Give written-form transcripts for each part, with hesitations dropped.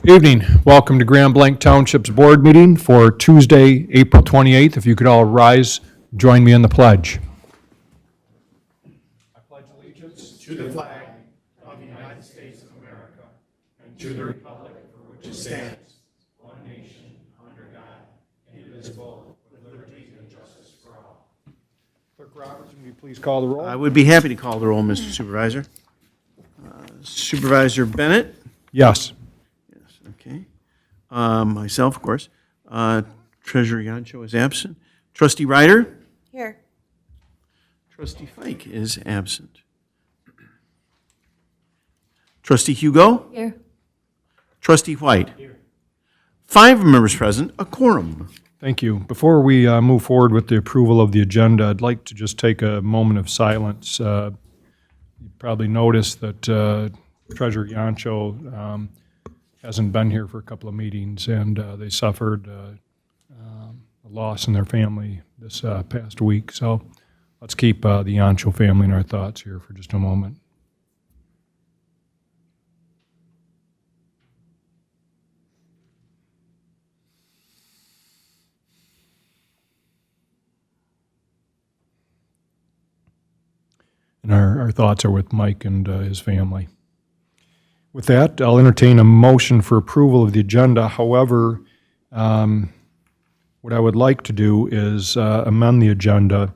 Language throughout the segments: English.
Evening. Welcome to Grand Blanc Township's board meeting for Tuesday, April 28th. If you could all rise, join me in the pledge. I pledge allegiance to the flag of the United States of America and to the republic for which it stands, one nation, under God, indivisible, with liberty and justice for all. Clerk Robertson, will you please call the roll? I would be happy to call the roll, Mr. Supervisor. Supervisor Bennett? Yes. Yes, okay. Myself, of course. Treasurer Yancho is absent. Trustee Ryder? Here. Trustee Fike is absent. Trustee Hugo? Here. Trustee White? Here. 5 members present, a quorum. Thank you. Before we move forward with the approval of the agenda, I'd like to just take a moment of silence. You probably noticed that Treasurer Yancho hasn't been here for a couple of meetings, and they suffered a loss in their family this past week. So let's keep the Yancho family in our thoughts here for just a moment. And our thoughts are with Mike and his family. With that, I'll entertain a motion for approval of the agenda. However, what I would like to do is amend the agenda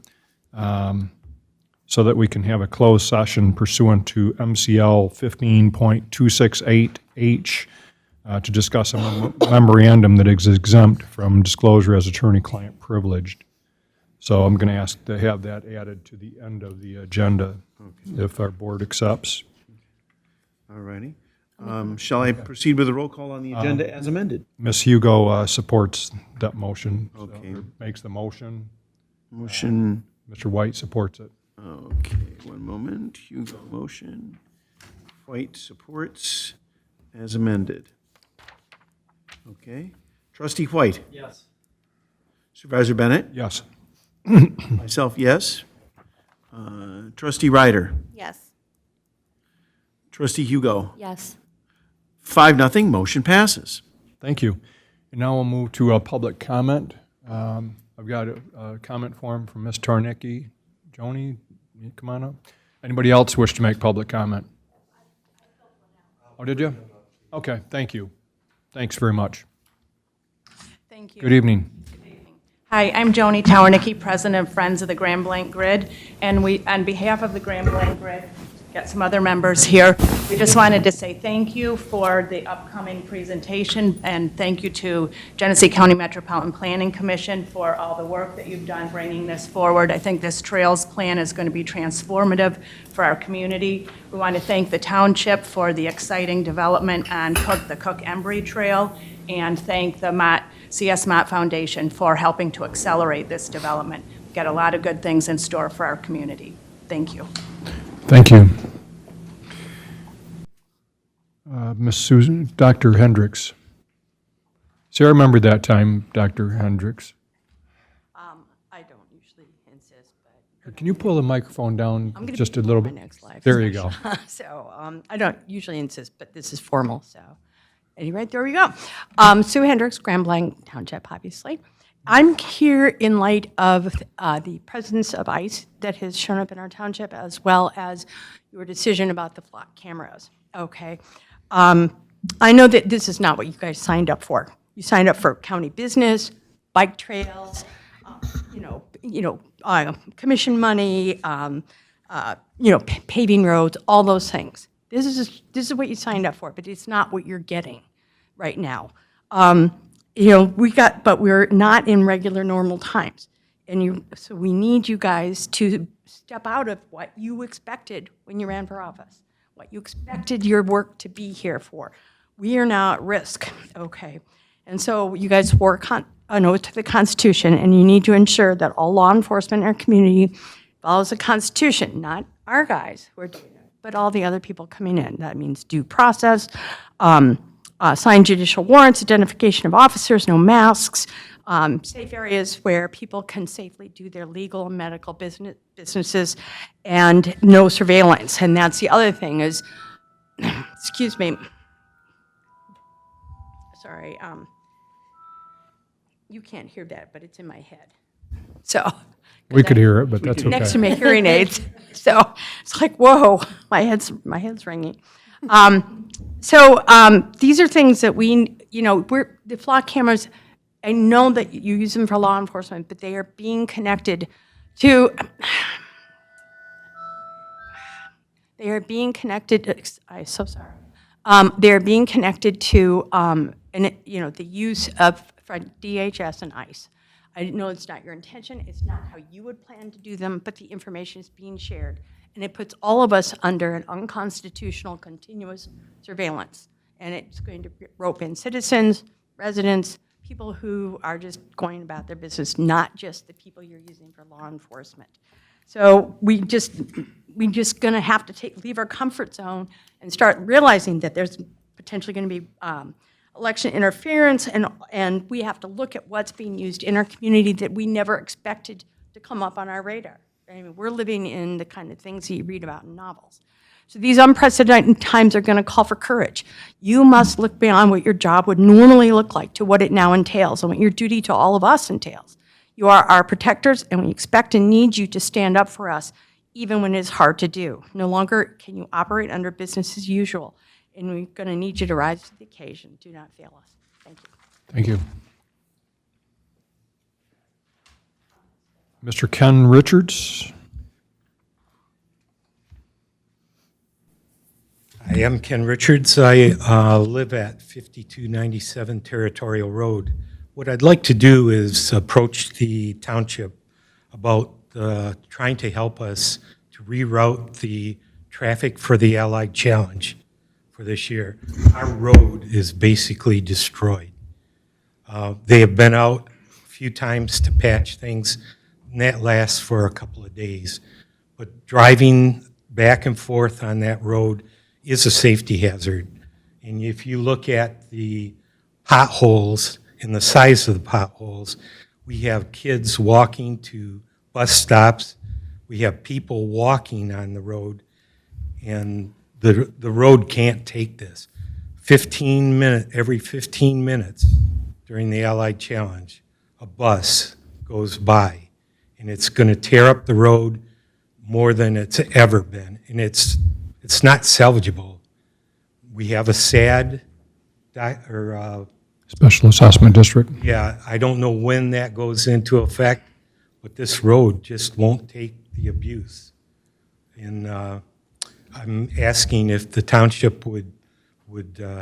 so that we can have a closed session pursuant to MCL 15.268H to discuss a memorandum that is exempt from disclosure as attorney-client privileged. So I'm going to ask to have that added to the end of the agenda, if our board accepts. All righty. Shall I proceed with the roll call on the agenda as amended? Ms. Hugo supports that motion. Okay. So makes the motion. Motion. Mr. White supports it. Okay, one moment. Hugo motion. White supports as amended. Okay. Trustee White? Yes. Supervisor Bennett? Yes. Myself, yes. Trustee Ryder? Yes. Trustee Hugo? Yes. 5-0, motion passes. Thank you. And now we'll move to a public comment. I've got a comment form from Ms. Tarnicki. Joni, you come on up. Anybody else wish to make public comment? Oh, did you? Okay, thank you. Thanks very much. Thank you. Good evening. Hi, I'm Joni Towernicki, President of Friends of the Grand Blanc Grid, and we, on behalf of the Grand Blanc Grid, got some other members here. We just wanted to say thank you for the upcoming presentation, and thank you to Genesee County Metropolitan Planning Commission for all the work that you've done bringing this forward. I think this Trails Plan is going to be transformative for our community. We want to thank the Township for the exciting development on the Cook-Embry Trail, and thank the CS Mott Foundation for helping to accelerate this development. We've got a lot of good things in store for our community. Thank you. Thank you. Ms. Susan, Dr. Hendricks. See, I remember that time, Dr. Hendricks. I don't usually insist, but Can you pull the microphone down I'm going to just a little bit? my next live. There you go. So I don't usually insist, but this is formal. So anyway, there we go. Sue Hendricks, Grand Blanc Township, obviously. I'm here in light of the presence of ICE that has shown up in our township, as well as your decision about the flock cameras. Okay. I know that this is not what you guys signed up for. You signed up for county business, bike trails, commission money, paving roads, all those things. This is what you signed up for, but it's not what you're getting right now. But we're not in regular normal times. So we need you guys to step out of what you expected when you ran for office, what you expected your work to be here for. We are now at risk, okay? And so you guys swore an oath to the Constitution, and you need to ensure that all law enforcement in our community follows the Constitution, not our guys who are doing it, but all the other people coming in. That means due process, signed judicial warrants, identification of officers, no masks, safe areas where people can safely do their legal and medical businesses, and no surveillance. And that's the other thing is, excuse me, sorry, you can't hear that, but it's in my head. So. We could hear it, but that's okay. Next to my hearing aids. So it's like, whoa, my head's ringing. These are things that the flock cameras, I know that you use them for law enforcement, but they are being connected to, I'm so sorry. They're being connected to, the use of DHS and ICE. I know it's not your intention, it's not how you would plan to do them, but the information is being shared. And it puts all of us under an unconstitutional continuous surveillance. And it's going to rope in citizens, residents, people who are just going about their business, not just the people you're using for law enforcement. So we just gonna have to leave our comfort zone and start realizing that there's potentially gonna be election interference, and we have to look at what's being used in our community that we never expected to come up on our radar. I mean, we're living in the kind of things that you read about in novels. So these unprecedented times are going to call for courage. You must look beyond what your job would normally look like to what it now entails and what your duty to all of us entails. You are our protectors, and we expect and need you to stand up for us, even when it's hard to do. No longer can you operate under business as usual, and we're going to need you to rise to the occasion. Do not fail us. Thank you. Thank you. Mr. Ken Richards? I am Ken Richards. I live at 5297 Territorial Road. What I'd like to do is approach the township about trying to help us to reroute the traffic for the Allied Challenge for this year. Our road is basically destroyed. They have been out a few times to patch things, and that lasts for a couple of days. But driving back and forth on that road is a safety hazard. And if you look at the potholes and the size of the potholes, we have kids walking to bus stops, we have people walking on the road, and the road can't take this. Every 15 minutes during the Allied Challenge, a bus goes by, and it's going to tear up the road more than it's ever been, and it's not salvageable. We have a sad, Special Assessment District. yeah, I don't know when that goes into effect, but this road just won't take the abuse. And I'm asking if the township would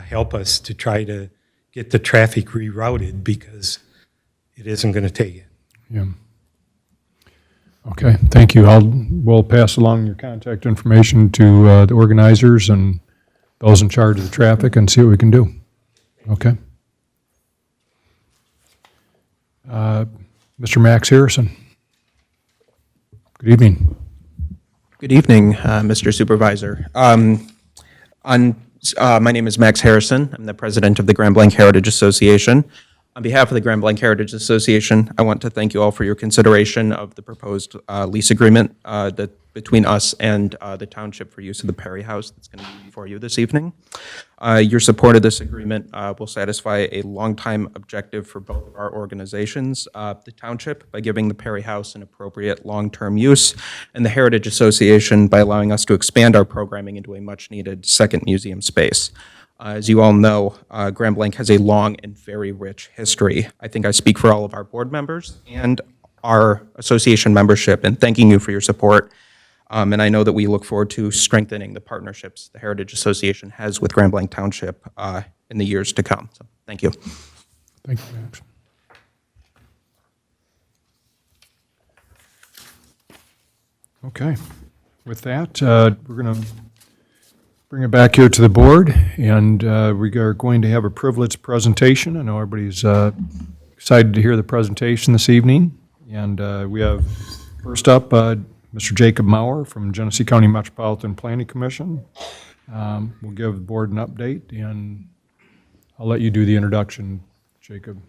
help us to try to get the traffic rerouted, because it isn't going to take it. Yeah. Okay, thank you. We'll pass along your contact information to the organizers and those in charge of the traffic and see what we can do. Okay. Mr. Max Harrison. Good evening. Good evening, Mr. Supervisor. My name is Max Harrison. I'm the president of the Grand Blanc Heritage Association. On behalf of the Grand Blanc Heritage Association, I want to thank you all for your consideration of the proposed lease agreement between us and the township for use of the Perry House that's going to be before you this evening. Your support of this agreement will satisfy a longtime objective for both of our organizations, the township by giving the Perry House an appropriate long-term use, and the Heritage Association by allowing us to expand our programming into a much-needed second museum space. As you all know, Grand Blanc has a long and very rich history. I think I speak for all of our board members and our association membership in thanking you for your support. And I know that we look forward to strengthening the partnerships the Heritage Association has with Grand Blanc Township in the years to come. So, thank you. Thank you, Max. Okay. With that, we're going to bring it back here to the board, and we are going to have a privileged presentation. I know everybody's excited to hear the presentation this evening. And we have, first up, Mr. Jacob Maurer from Genesee County Metropolitan Planning Commission. We'll give the board an update, and I'll let you do the introduction, Jacob.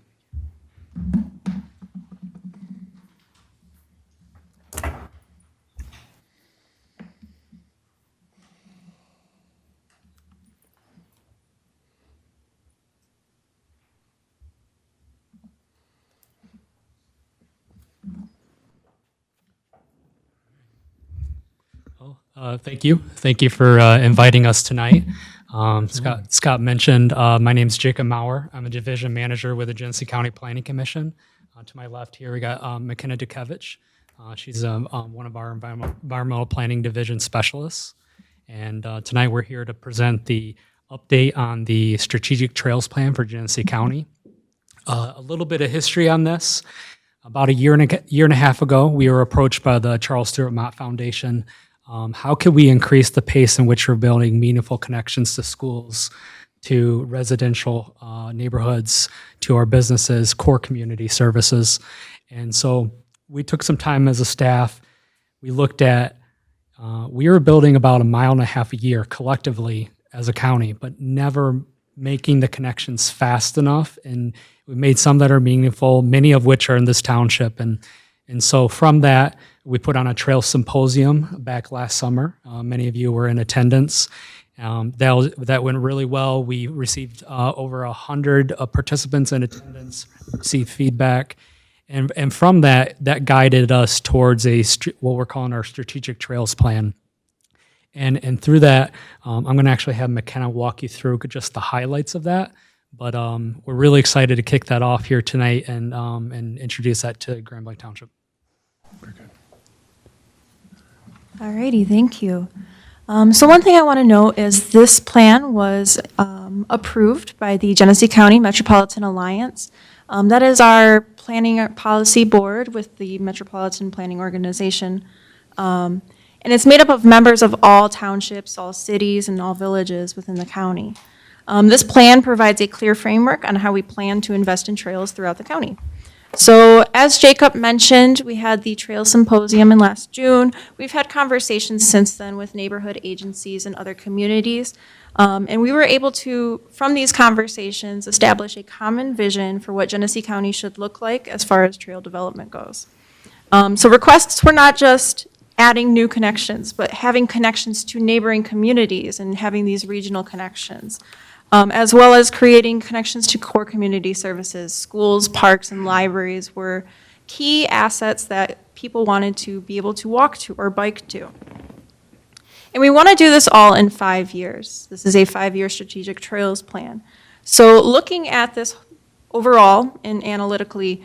Thank you. Thank you for inviting us tonight. Scott mentioned, my name's Jacob Maurer. I'm a division manager with the Genesee County Planning Commission. To my left here, we got McKenna Dukevich. She's one of our environmental planning division specialists. And tonight we're here to present the update on the strategic trails plan for Genesee County. A little bit of history on this. About a year and a half ago, we were approached by the Charles Stewart Mott Foundation. How can we increase the pace in which we're building meaningful connections to schools, to residential neighborhoods, to our businesses, core community services? And so we took some time as a staff. We looked at, we were building about 1.5 miles a year collectively as a county, but never making the connections fast enough. And we made some that are meaningful, many of which are in this township. And so from that, we put on a trail symposium back last summer. Many of you were in attendance. That went really well. We received over 100 participants in attendance, received feedback. And from that guided us towards what we're calling our strategic trails plan. And through that, I'm going to actually have McKenna walk you through just the highlights of that. But we're really excited to kick that off here tonight and introduce that to Grand Blanc Township. All righty, thank you. So one thing I want to note is this plan was approved by the Genesee County Metropolitan Alliance. That is our planning policy board with the Metropolitan Planning Organization. And it's made up of members of all townships, all cities, and all villages within the county. This plan provides a clear framework on how we plan to invest in trails throughout the county. So as Jacob mentioned, we had the Trail Symposium in last June. We've had conversations since then with neighborhood agencies and other communities. And we were able to, from these conversations, establish a common vision for what Genesee County should look like as far as trail development goes. So requests were not just adding new connections, but having connections to neighboring communities and having these regional connections. As well as creating connections to core community services. Schools, parks, and libraries were key assets that people wanted to be able to walk to or bike to. And we want to do this all in 5 years. This is a 5-year strategic trails plan. So looking at this overall and analytically,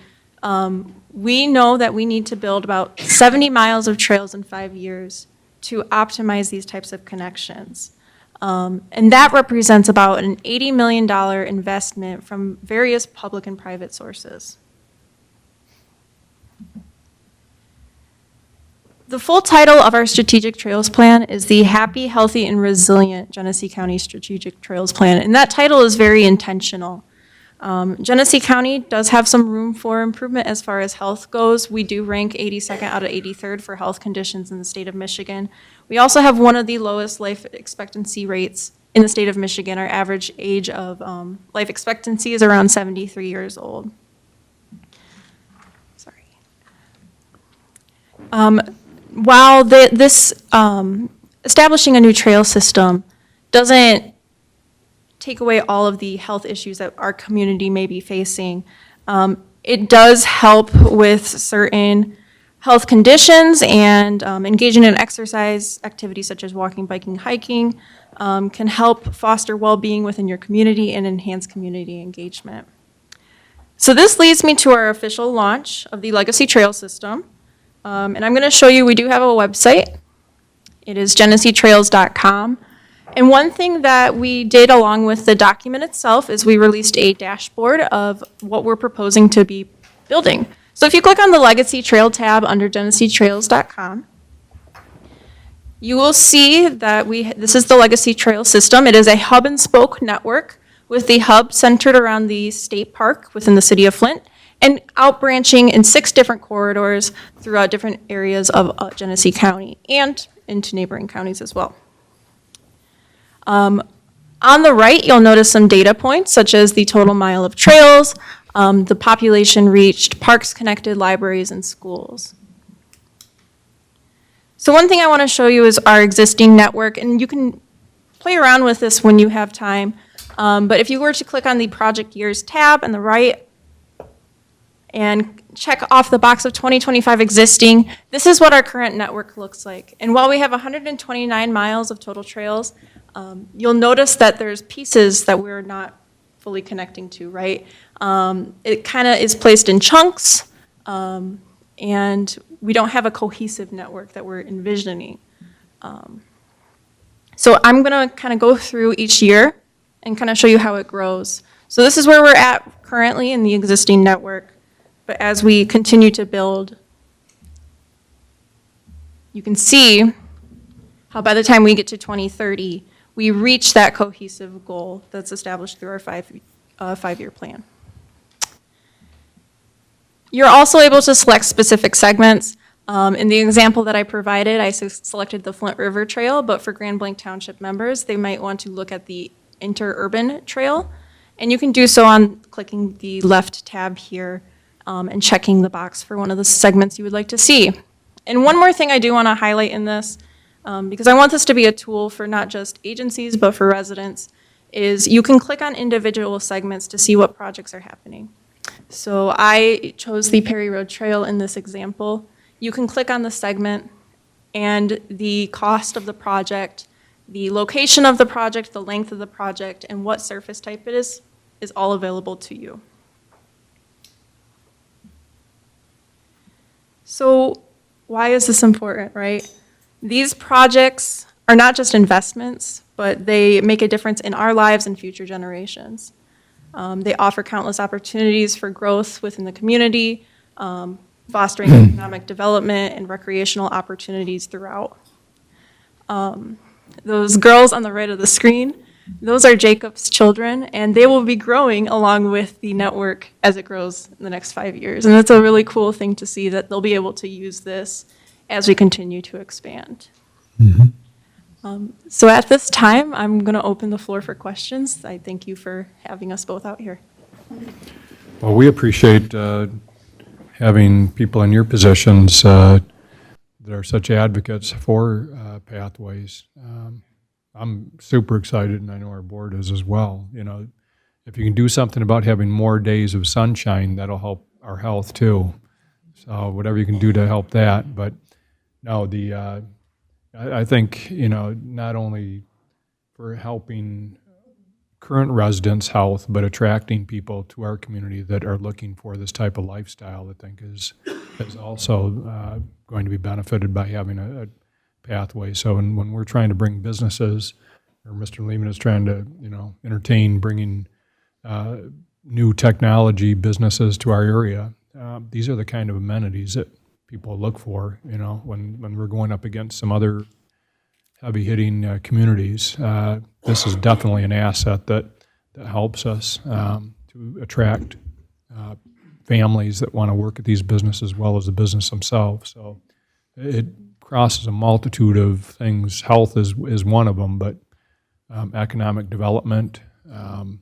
we know that we need to build about 70 miles of trails in 5 years to optimize these types of connections. And that represents about an $80 million investment from various public and private sources. The full title of our strategic trails plan is the Happy, Healthy, and Resilient Genesee County Strategic Trails Plan, and that title is very intentional. Genesee County does have some room for improvement as far as health goes. We do rank 82nd out of 83rd for health conditions in the state of Michigan. We also have one of the lowest life expectancy rates in the state of Michigan. Our average age of life expectancy is around 73 years old. Sorry. While establishing a new trail system doesn't take away all of the health issues that our community may be facing, it does help with certain health conditions, and engaging in exercise activities such as walking, biking, hiking can help foster well-being within your community and enhance community engagement. So this leads me to our official launch of the Legacy Trail System. And I'm going to show you, we do have a website. It is geneseetrails.com. And one thing that we did along with the document itself is we released a dashboard of what we're proposing to be building. So if you click on the Legacy Trail tab under geneseetrails.com, you will see that this is the Legacy Trail System. It is a hub and spoke network with the hub centered around the state park within the city of Flint and outbranching in 6 different corridors throughout different areas of Genesee County and into neighboring counties as well. On the right, you'll notice some data points, such as the total mile of trails, the population reached, parks connected, libraries, and schools. So one thing I want to show you is our existing network, and you can play around with this when you have time. But if you were to click on the Project Years tab on the right, and check off the box of 2025 existing, this is what our current network looks like. And while we have 129 miles of total trails, you'll notice that there's pieces that we're not fully connecting to, right? It kind of is placed in chunks, and we don't have a cohesive network that we're envisioning. So I'm going to kind of go through each year and kind of show you how it grows. So this is where we're at currently in the existing network. But as we continue to build, you can see how by the time we get to 2030, we reach that cohesive goal that's established through our five-year plan. You're also able to select specific segments. In the example that I provided, I selected the Flint River Trail, but for Grand Blanc Township members, they might want to look at the Interurban Trail. And you can do so on clicking the left tab here and checking the box for one of the segments you would like to see. And one more thing I do want to highlight in this, because I want this to be a tool for not just agencies, but for residents, is you can click on individual segments to see what projects are happening. So I chose the Perry Road Trail in this example. You can click on the segment, and the cost of the project, the location of the project, the length of the project, and what surface type it is all available to you. So why is this important, right? These projects are not just investments, but they make a difference in our lives and future generations. They offer countless opportunities for growth within the community, fostering economic development and recreational opportunities throughout. Those girls on the right of the screen, those are Jacob's children, and they will be growing along with the network as it grows in the next 5 years. And it's a really cool thing to see that they'll be able to use this as we continue to expand. So at this time, I'm going to open the floor for questions. I thank you for having us both out here. Well, we appreciate having people in your positions that are such advocates for pathways. I'm super excited, and I know our board is as well. You know, if you can do something about having more days of sunshine, that'll help our health too. So whatever you can do to help that. But no, I think, you know, not only for helping current residents' health, but attracting people to our community that are looking for this type of lifestyle, I think is also going to be benefited by having a pathway. So when we're trying to bring businesses, or Mr. Lehman is trying to, you know, entertain bringing new technology businesses to our area, these are the kind of amenities that people look for, you know, when we're going up against some other heavy-hitting communities. This is definitely an asset that helps us to attract families that want to work at these businesses as well as the business themselves. So it crosses a multitude of things. Health is one of them, but economic development, and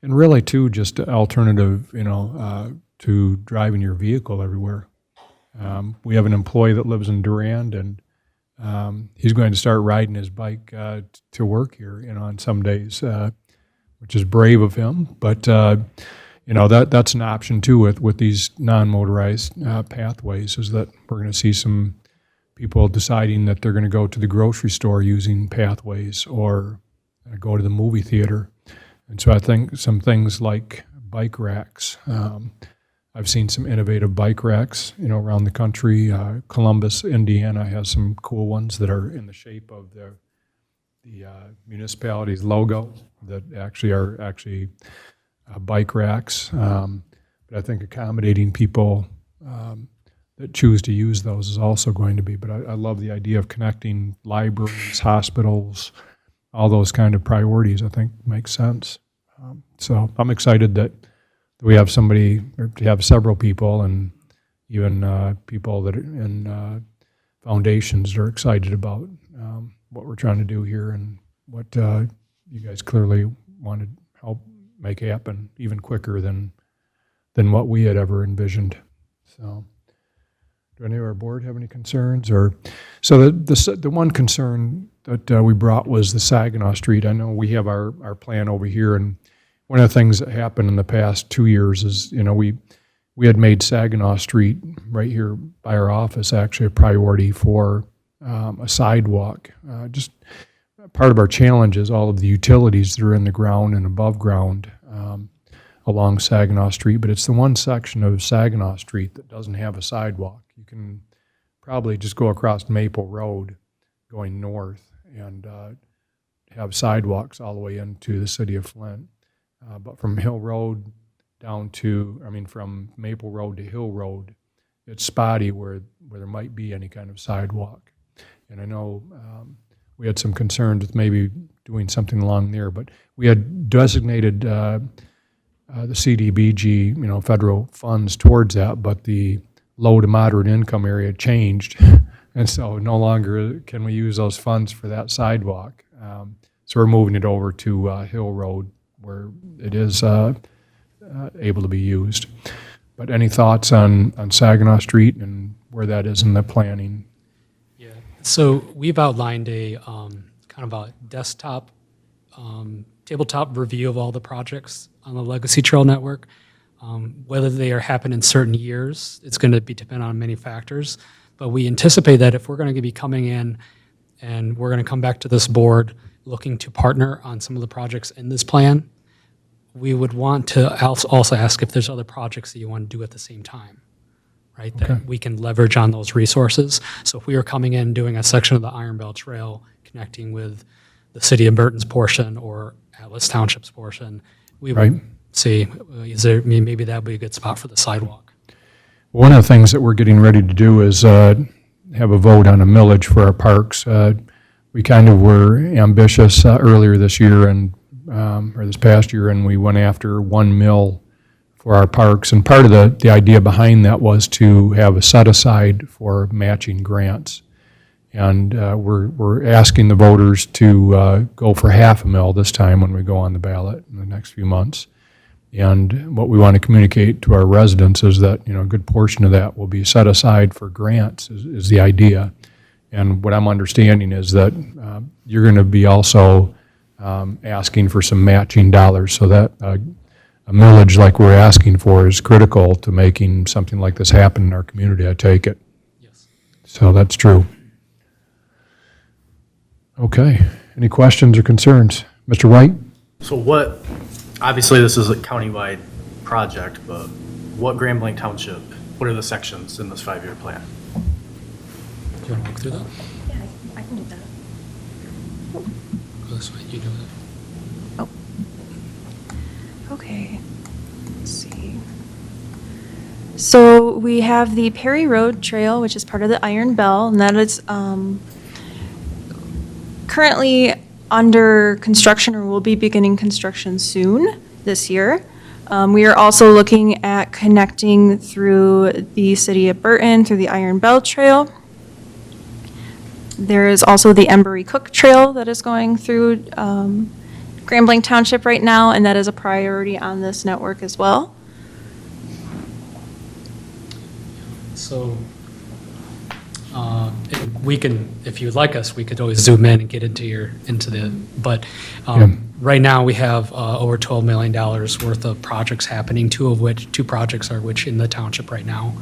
really too just alternative, you know, to driving your vehicle everywhere. We have an employee that lives in Durand, and he's going to start riding his bike to work here, you know, on some days, which is brave of him. But you know, that's an option too with these non-motorized pathways, is that we're going to see some people deciding that they're going to go to the grocery store using pathways, or go to the movie theater. And so I think some things like bike racks. I've seen some innovative bike racks, you know, around the country. Columbus, Indiana has some cool ones that are in the shape of the municipality's logo that are bike racks. But I think accommodating people that choose to use those is also going to be. But I love the idea of connecting libraries, hospitals, all those kind of priorities. I think makes sense. So I'm excited that we have somebody, or to have several people, and even people that are in foundations that are excited about what we're trying to do here, and what you guys clearly want to help make happen even quicker than what we had ever envisioned. So, do any of our board have any concerns? Or so the one concern that we brought was the Saginaw Street. I know we have our plan over here, and one of the things that happened in the past 2 years is, you know, we we had made Saginaw Street right here by our office actually a priority for a sidewalk. Just part of our challenge is all of the utilities that are in the ground and above ground along Saginaw Street, but it's the one section of Saginaw Street that doesn't have a sidewalk. You can probably just go across Maple Road going north and have sidewalks all the way into the city of Flint. But from Hill Road down to, from Maple Road to Hill Road, it's spotty where there might be any kind of sidewalk. And I know we had some concerns with maybe doing something along there, but we had designated the CDBG, federal funds towards that, but the low to moderate income area changed. And so no longer can we use those funds for that sidewalk. So we're moving it over to Hill Road where it is able to be used. But any thoughts on Saginaw Street and where that is in the planning? Yeah. So we've outlined a kind of a desktop, tabletop review of all the projects on the Legacy Trail Network. Whether they are happen in certain years, it's going to be dependent on many factors. But we anticipate that if we're going to be coming in and we're going to come back to this board looking to partner on some of the projects in this plan, we would want to also ask if there's other projects that you want to do at the same time, right? That we can leverage on those resources. So if we were coming in doing a section of the Iron Belt Trail connecting with the city of Burton's portion or Atlas Township's portion, we would see, maybe that would be a good spot for the sidewalk. One of the things that we're getting ready to do is have a vote on a millage for our parks. We kind of were ambitious earlier this year or this past year, and we went after 1 mil for our parks. And part of the idea behind that was to have a set aside for matching grants. And we're asking the voters to go for half a mil this time when we go on the ballot in the next few months. And what we want to communicate to our residents is that, a good portion of that will be set aside for grants is the idea. And what I'm understanding is that you're going to be also asking for some matching dollars, so that a millage like we're asking for is critical to making something like this happen in our community, I take it. Yes. So that's true. Okay. Any questions or concerns? Mr. White? So obviously this is a countywide project, but what Grand Blanc Township, what are the sections in this 5-year plan? Do you want to walk through that? Yeah, I can do that. Go this way, you do it. Oh. Okay, let's see. So we have the Perry Road Trail, which is part of the Iron Bell, and that is currently under construction, or will be beginning construction soon this year. We are also looking at connecting through the city of Burton, through the Iron Bell Trail. There is also the Embry Cook Trail that is going through Grand Blanc Township right now, and that is a priority on this network as well. So we can, if you'd like us, we could always zoom in and get but right now we have over $12 million worth of projects happening, two projects are which in the township right now.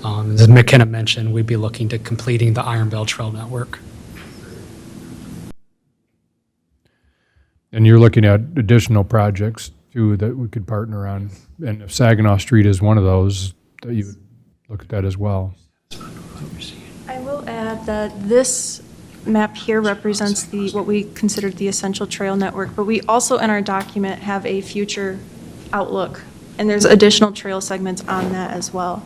As McKenna mentioned, we'd be looking to completing the Iron Bell Trail Network. And you're looking at additional projects too that we could partner on. And if Saginaw Street is one of those, that you would look at that as well. I will add that this map here represents what we considered the essential trail network, but we also in our document have a future outlook, and there's additional trail segments on that as well.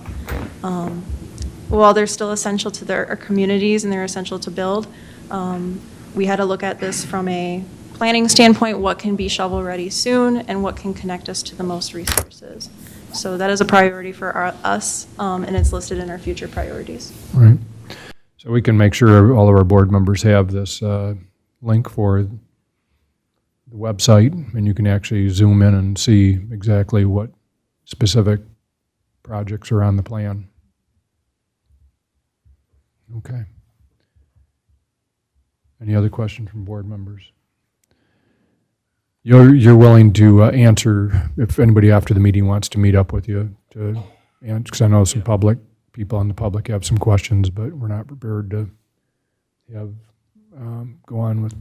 While they're still essential to our communities and they're essential to build, we had to look at this from a planning standpoint, what can be shovel-ready soon and what can connect us to the most resources. So that is a priority for us, and it's listed in our future priorities. All right. So we can make sure all of our board members have this link for the website, and you can actually zoom in and see exactly what specific projects are on the plan. Okay. Any other questions from board members? You're willing to answer if anybody after the meeting wants to meet up with you to And because I know some people in the public have some questions, but we're not prepared to have, go on with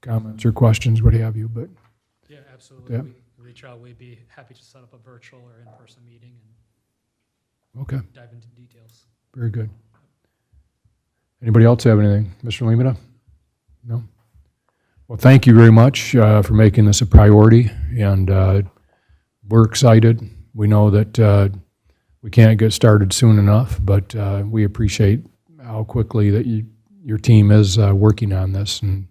comments or questions, what have you, but. Yeah, absolutely. Yeah. We reach out. We'd be happy to set up a virtual or in-person meeting Okay, and dive into details. very good. Anybody else have anything? Mr. Lemata? No? Well, thank you very much for making this a priority, and we're excited. We know that we can't get started soon enough, but we appreciate how quickly that your team is working on this, and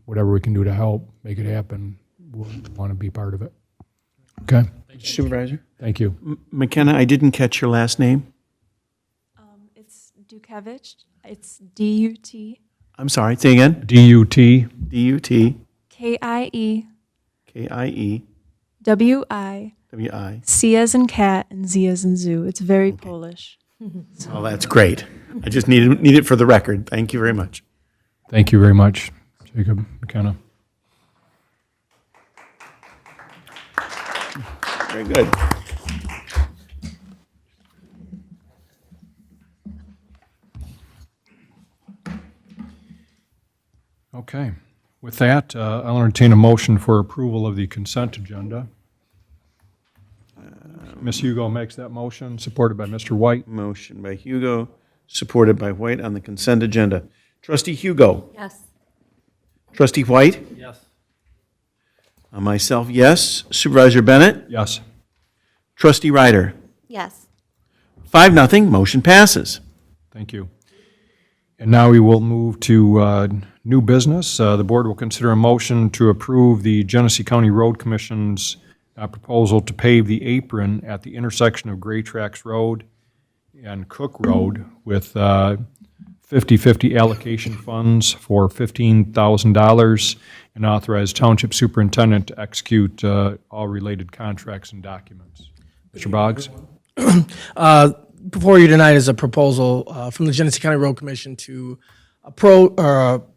whatever we can do to help make it happen, we'll want to be part of it. Okay? Supervisor? Thank you. McKenna, I didn't catch your last name. It's Dukevich. It's D-U-T. I'm sorry, say again. D-U-T. D-U-T, K-I-E. K-I-E, W-I. W-I. C as in cat and Z as in zoo. It's very Polish. Oh, that's great. I just need it for the record. Thank you very much. Thank you very much, Jacob McKenna. Very good. Okay. With that, I'll entertain a motion for approval of the consent agenda. Ms. Hugo makes that motion, supported by Mr. White. Motion by Hugo, supported by White on the consent agenda. Trustee Hugo. Yes. Trustee White. Yes. Myself, yes. Supervisor Bennett. Yes. Trustee Ryder. Yes. 5-0, motion passes. Thank you. And now we will move to new business. The board will consider a motion to approve the Genesee County Road Commission's proposal to pave the apron at the intersection of Gray Tracks Road and Cook Road with 50/50 allocation funds for $15,000 and authorize Township Superintendent to execute all related contracts and documents. Mr. Boggs? Before you tonight is a proposal from the Genesee County Road Commission to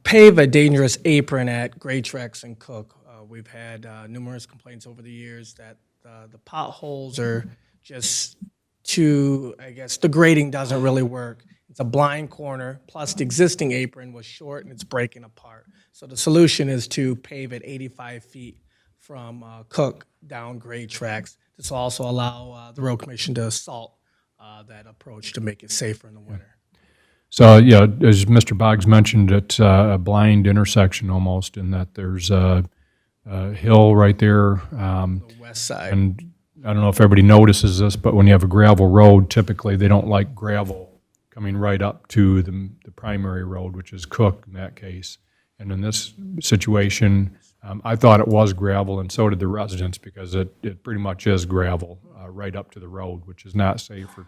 pave a dangerous apron at Gray Tracks and Cook. We've had numerous complaints over the years that the potholes are just too, I guess, the grading doesn't really work. It's a blind corner, plus the existing apron was short and it's breaking apart. So the solution is to pave it 85 feet from Cook down Gray Tracks. This will also allow the Road Commission to salt that approach to make it safer in the winter. So, yeah, as Mr. Boggs mentioned, it's a blind intersection almost in that there's a hill right there. The west side. And I don't know if everybody notices this, but when you have a gravel road, typically they don't like gravel coming right up to the primary road, which is Cook in that case. And in this situation, I thought it was gravel, and so did the residents, because it pretty much is gravel right up to the road, which is not safe for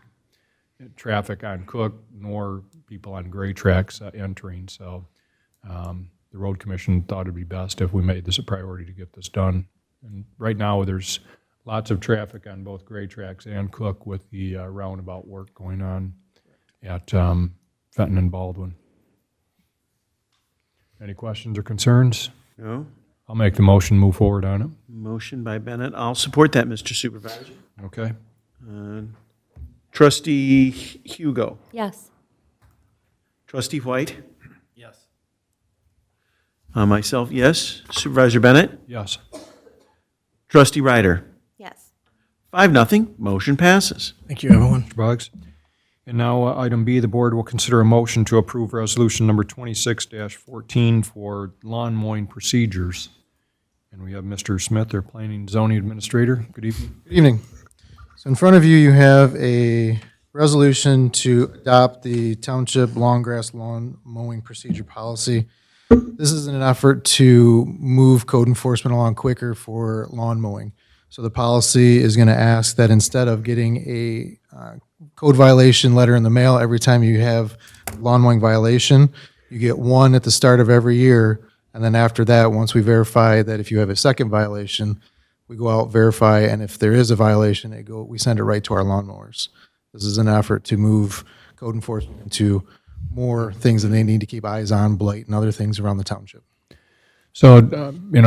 traffic on Cook nor people on Gray Tracks entering. So the Road Commission thought it'd be best if we made this a priority to get this done. And right now, there's lots of traffic on both Gray Tracks and Cook with the roundabout work going on at Fenton and Baldwin. Any questions or concerns? No? I'll make the motion, move forward on it. Motion by Bennett. I'll support that, Mr. Supervisor. Okay? Trustee Hugo. Yes. Trustee White. Yes. Myself, yes. Supervisor Bennett. Yes. Trustee Ryder. Yes. 5-0, motion passes. Thank you, everyone. Mr. Boggs? And now, item B, the board will consider a motion to approve resolution number 26-14 for lawn mowing procedures. And we have Mr. Smith, our planning and zoning administrator. Good evening. Good evening. So in front of you, you have a resolution to adopt the Township Long Grass Lawn Mowing Procedure Policy. This is in an effort to move code enforcement along quicker for lawn mowing. So the policy is going to ask that instead of getting a code violation letter in the mail every time you have lawn mowing violation, you get one at the start of every year, and then after that, once we verify that if you have a second violation, we go out, verify, and if there is a violation, we send it right to our lawnmowers. This is an effort to move code enforcement into more things that they need to keep eyes on, blight and other things around the township. So,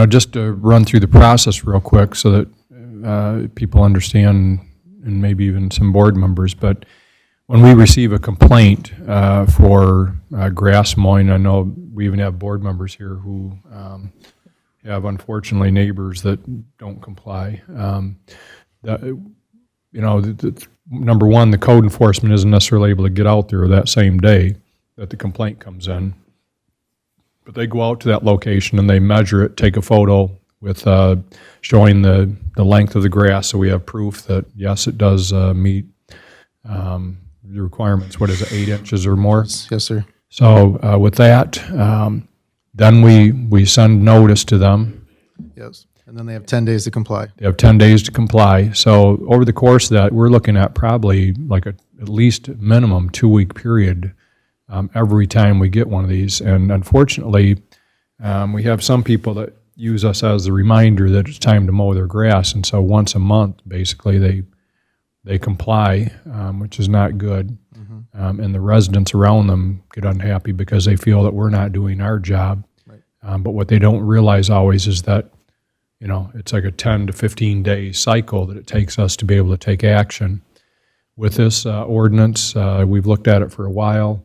just to run through the process real quick so that people understand and maybe even some board members, but when we receive a complaint for grass mowing, I know we even have board members here who have unfortunately neighbors that don't comply. Number one, the code enforcement isn't necessarily able to get out there that same day that the complaint comes in. But they go out to that location and they measure it, take a photo with showing the length of the grass, so we have proof that, yes, it does meet the requirements. What is it, 8 inches or more? Yes, sir. So with that, then we send notice to them. Yes. And then they have 10 days to comply. They have 10 days to comply. So over the course of that, we're looking at probably like at least minimum 2-week period every time we get one of these. And unfortunately, we have some people that use us as the reminder that it's time to mow their grass. And so once a month, basically, they comply, which is not good. And the residents around them get unhappy because they feel that we're not doing our job. Right. But what they don't realize always is that, it's like a 10 to 15 day cycle that it takes us to be able to take action. With this ordinance, we've looked at it for a while,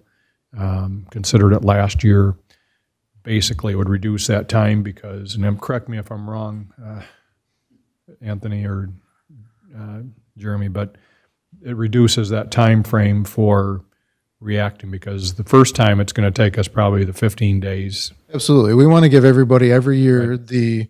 considered it last year. Basically, it would reduce that time because, and then correct me if I'm wrong, Anthony or Jeremy, but it reduces that time frame for reacting, because the first time it's going to take us probably the 15 days. Absolutely. We want to give everybody every year the,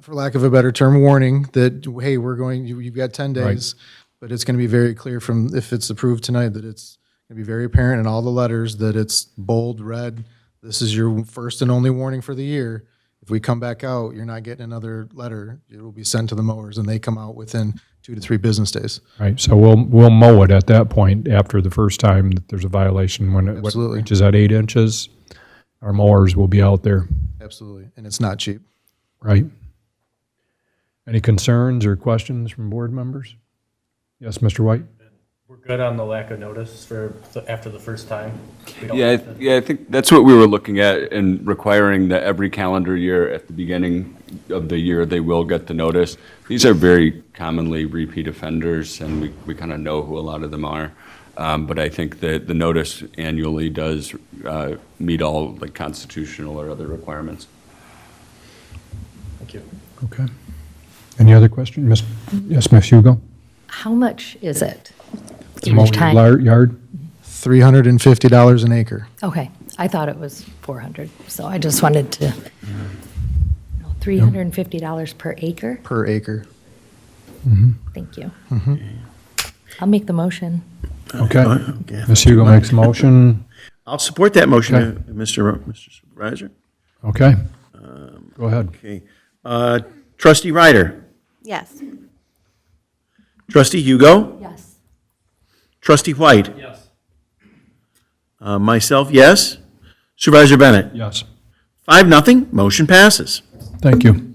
for lack of a better term, warning that, hey, you've got 10 days, but it's going to be very clear from, if it's approved tonight, that it's going to be very apparent in all the letters that it's bold, red. This is your first and only warning for the year. If we come back out, you're not getting another letter. It will be sent to the mowers, and they come out within 2 to 3 business days. Right, so we'll mow it at that point after the first time that there's a violation. When it Absolutely. reaches at 8 inches, our mowers will be out there. Absolutely. And it's not cheap. Right. Any concerns or questions from board members? Yes, Mr. White? We're good on the lack of notice after the first time? We don't Yeah, have to- I think that's what we were looking at, and requiring that every calendar year at the beginning of the year, they will get the notice. These are very commonly repeat offenders, and we kind of know who a lot of them are. But I think that the notice annually does meet all like constitutional or other requirements. Thank you. Okay. Any other question? Yes, Ms. Hugo? How much is it To mow each your time? yard? $350 an acre. Okay, I thought it was 400, so I just wanted to, $350 per acre? Per acre. Thank you. I'll make the motion. Okay. Okay. Ms. Hugo makes a motion. I'll support that motion, Okay. Mr. Supervisor. Okay. Go ahead. Okay. Trustee Ryder. Yes. Trustee Hugo. Yes. Trustee White. Yes. Myself, yes. Supervisor Bennett. Yes. 5-0, motion passes. Thank you.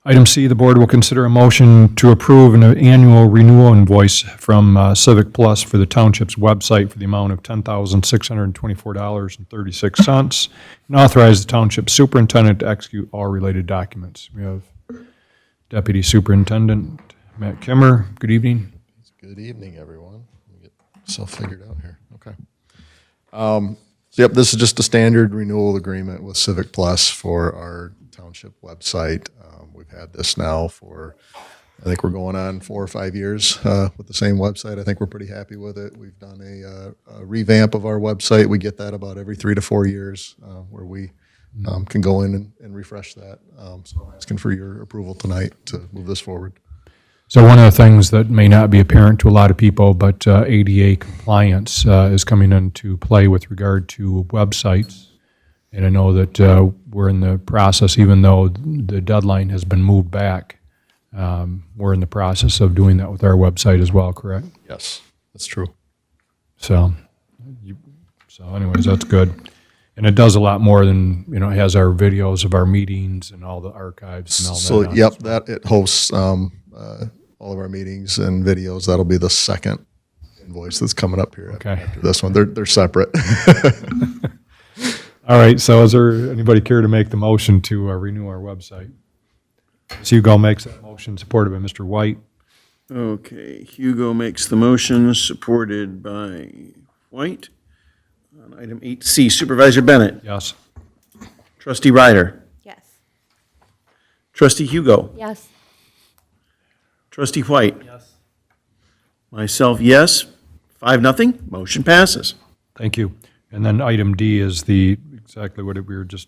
Item C, the board will consider a motion to approve an annual renewal invoice from Civic Plus for the township's website for the amount of $10,624.36, and authorize the township superintendent to execute all related documents. We have Deputy Superintendent Matt Kimmer. Good evening. Good evening, everyone. Let me get myself figured out here. Okay. Yep, this is just a standard renewal agreement with Civic Plus for our township website. We've had this now for, I think we're going on 4 or 5 years with the same website. I think we're pretty happy with it. We've done a revamp of our website. We get that about every 3 to 4 years where we can go in and refresh that. So I'm asking for your approval tonight to move this forward. So one of the things that may not be apparent to a lot of people, but ADA compliance is coming into play with regard to websites. And I know that we're in the process, even though the deadline has been moved back, we're in the process of doing that with our website as well, correct? Yes, that's true. So anyways, that's good. And it does a lot more than, it has our videos of our meetings and all the archives and all that. So, yep, that it hosts all of our meetings and videos. That'll be the second invoice that's coming up here after this one. They're separate. All right, so is there anybody care to make the motion to renew our website? Ms. Hugo makes that motion, supported by Mr. White. Okay, Hugo makes the motion, supported by White. On item 8C, Supervisor Bennett. Yes. Trustee Ryder. Yes. Trustee Hugo. Yes. Trustee White. Yes. Myself, yes. 5-0, motion passes. Thank you. And then item D is exactly what we were I just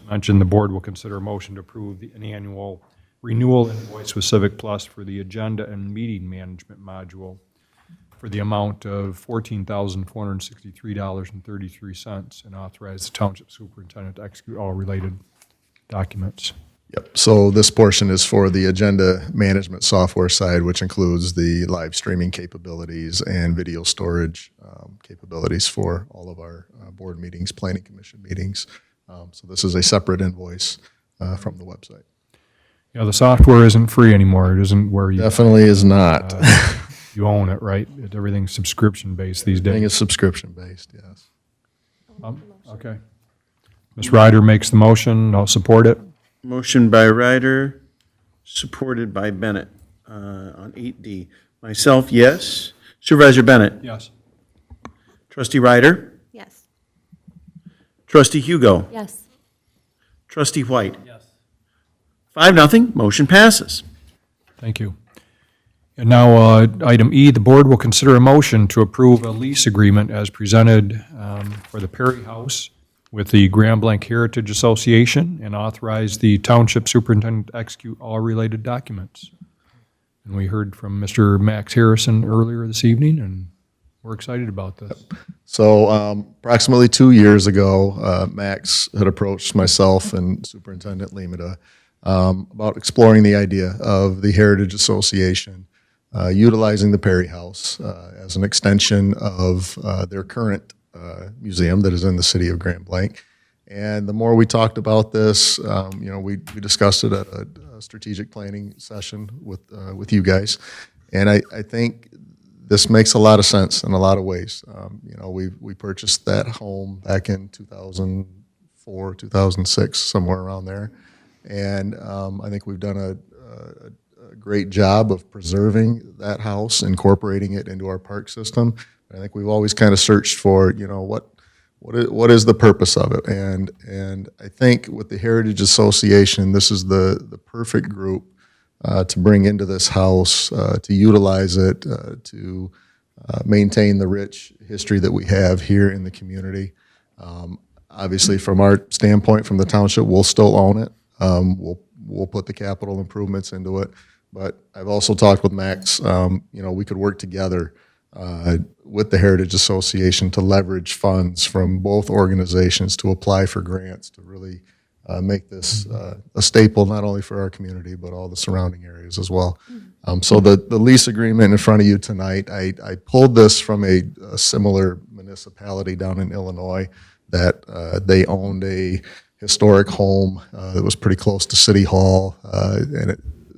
mentioned. The board will consider a motion to approve an annual renewal invoice with Civic Plus for the agenda and meeting management module for the amount of $14,463.33 and authorize the township superintendent to execute all related documents. Yep, so this portion is for the agenda management software side, which includes the live streaming capabilities and video storage capabilities for all of our board meetings, planning commission meetings. So this is a separate invoice from the website. Yeah, the software isn't free anymore. It isn't where you Definitely is not. you own it, right? Everything's subscription-based these Everything days. is subscription-based, yes. Okay. Ms. Ryder makes the motion. I'll support it. Motion by Ryder, supported by Bennett on 8D. Myself, yes. Supervisor Bennett. Yes. Trustee Ryder. Yes. Trustee Hugo. Yes. Trustee White. Yes. 5-0, motion passes. Thank you. And now, item E, the board will consider a motion to approve a lease agreement as presented for the Perry House with the Grand Blanc Heritage Association and authorize the township superintendent to execute all related documents. And we heard from Mr. Max Harrison earlier this evening, and we're excited about this. So approximately 2 years ago, Max had approached myself and Superintendent Limita about exploring the idea of the Heritage Association utilizing the Perry House as an extension of their current museum that is in the city of Grand Blanc. And the more we talked about this, we discussed it at a strategic planning session with you guys. And I think this makes a lot of sense in a lot of ways. We purchased that home back in 2004, 2006, somewhere around there. And I think we've done a great job of preserving that house, incorporating it into our park system. I think we've always kind of searched for, what is the purpose of it? And I think with the Heritage Association, this is the perfect group to bring into this house, to utilize it, to maintain the rich history that we have here in the community. Obviously, from our standpoint, from the township, we'll still own it. We'll put the capital improvements into it. But I've also talked with Max, we could work together with the Heritage Association to leverage funds from both organizations to apply for grants to really make this a staple not only for our community but all the surrounding areas as well. So the lease agreement in front of you tonight, I pulled this from a similar municipality down in Illinois that they owned a historic home that was pretty close to City Hall,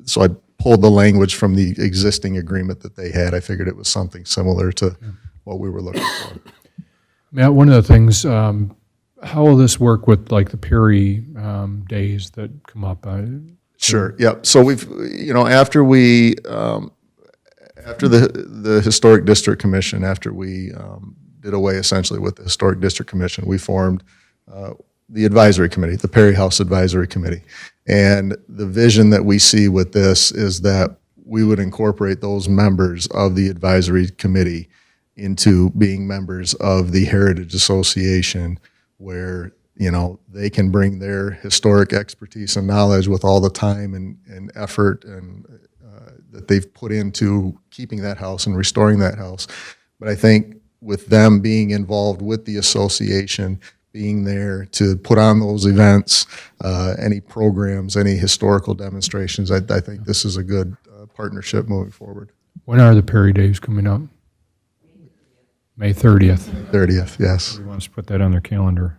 so I pulled the language from the existing agreement that they had. I figured it was something similar to what we were looking for. Matt, one of the things, how will this work with like the Perry days that come up? Sure. Yep. So we've, after the Historic District Commission, after we did away essentially with the Historic District Commission, we formed the advisory committee, the Perry House Advisory Committee. And the vision that we see with this is that we would incorporate those members of the advisory committee into being members of the Heritage Association, where they can bring their historic expertise and knowledge with all the time and effort and that they've put into keeping that house and restoring that house. But I think with them being involved with the association, being there to put on those events, any programs, any historical demonstrations, I think this is a good partnership moving forward. When are the Perry days coming up? May 30th. 30th, yes. Everybody wants to put that on their calendar.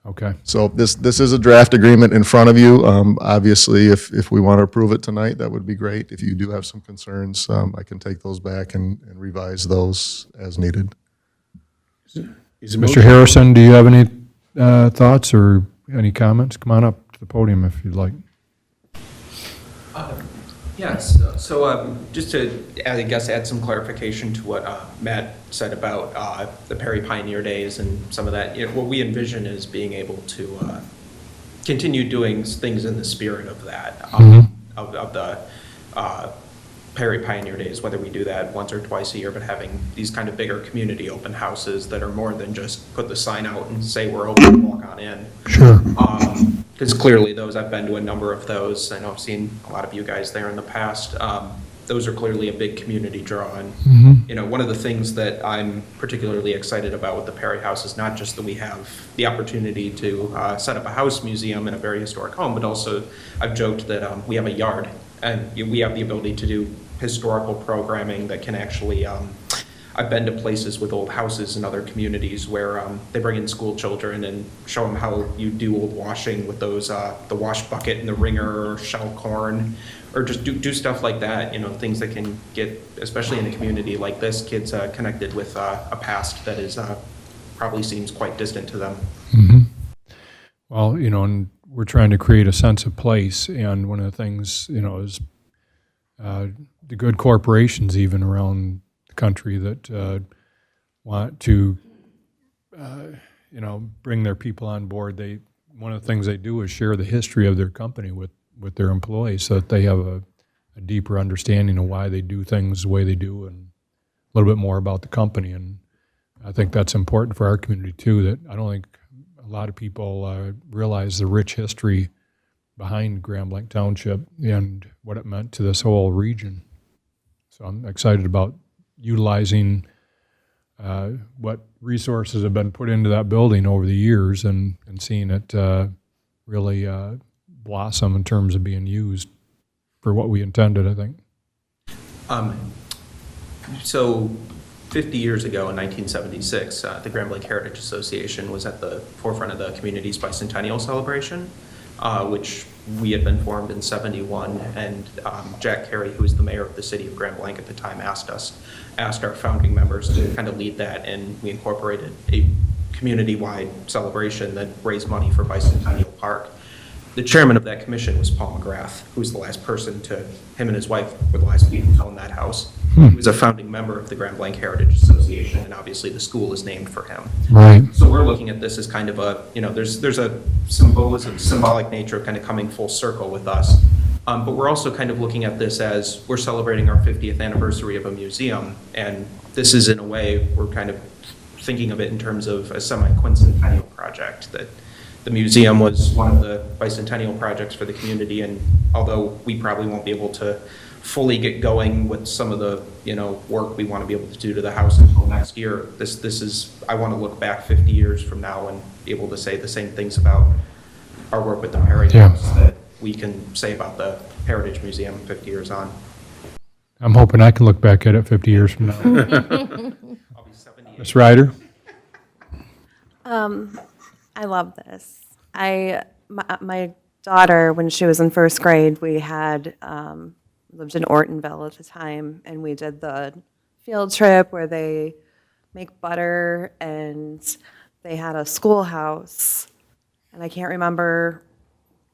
Okay. So this is a draft agreement in front of you. Obviously, if we want to approve it tonight, that would be great. If you do have some concerns, I can take those back and revise those as needed. Mr. Harrison, do you have any thoughts or any comments? Come on up to the podium if you'd like. Yes, so just to, I guess, add some clarification to what Matt said about the Perry Pioneer Days and some of that, what we envision is being able to continue doing things in the spirit of that, of the Perry Pioneer Days, whether we do that once or twice a year, but having these kind of bigger community open houses that are more than just put the sign out and say we're open, walk on in. Sure. Because clearly those, I've been to a number of those. I know I've seen a lot of you guys there in the past. Those are clearly a big community draw. And, one of the things that I'm particularly excited about with the Perry House is not just that we have the opportunity to set up a house museum in a very historic home, but also I've joked that we have a yard and we have the ability to do historical programming that can actually, I've been to places with old houses in other communities where they bring in school children and show them how you do old washing with those, the wash bucket and the wringer or shell corn, or just do stuff like that, things that can get, especially in a community like this, kids connected with a past that is probably seems quite distant to them. Well, and we're trying to create a sense of place, and one of the things, is the good corporations even around the country that want to, bring their people on board. One of the things they do is share the history of their company with their employees, so that they have a deeper understanding of why they do things the way they do, and a little bit more about the company. And I think that's important for our community too. That I don't think a lot of people realize the rich history behind Grand Blanc Township and what it meant to this whole region. So I'm excited about utilizing what resources have been put into that building over the years and seeing it really blossom in terms of being used for what we intended, I think. So 50 years ago in 1976, the Grand Blanc Heritage Association was at the forefront of the community's bicentennial celebration, which we had been formed in 71, and Jack Carey, who was the mayor of the city of Grand Blanc at the time, asked our founding members to kind of lead that, and we incorporated a community-wide celebration that raised money for Bicentennial Park. The chairman of that commission was Paul McGrath, who was the last person him and his wife were the last people to own that house. He was a founding member of the Grand Blanc Heritage Association, and obviously the school is named for him. Right. So we're looking at this as kind of a, there's a symbolic nature of kind of coming full circle with us. But we're also kind of looking at this as we're celebrating our 50th anniversary of a museum, and this is, in a way, we're kind of thinking of it in terms of a semi-quincentennial project, that the museum was one of the bicentennial projects for the community, and although we probably won't be able to fully get going with some of the work we want to be able to do to the house until next year, this is, I want to look back 50 years from now and be able to say the same things about our work with the Perry House that we can say about the Heritage Museum 50 years on. I'm hoping I can look back at it 50 years from now. I'll be 78. Ms. Ryder? I love this. My daughter, when she was in first grade, we had lived in Ortonville at the time, and we did the field trip where they make butter, and they had a schoolhouse, and I can't remember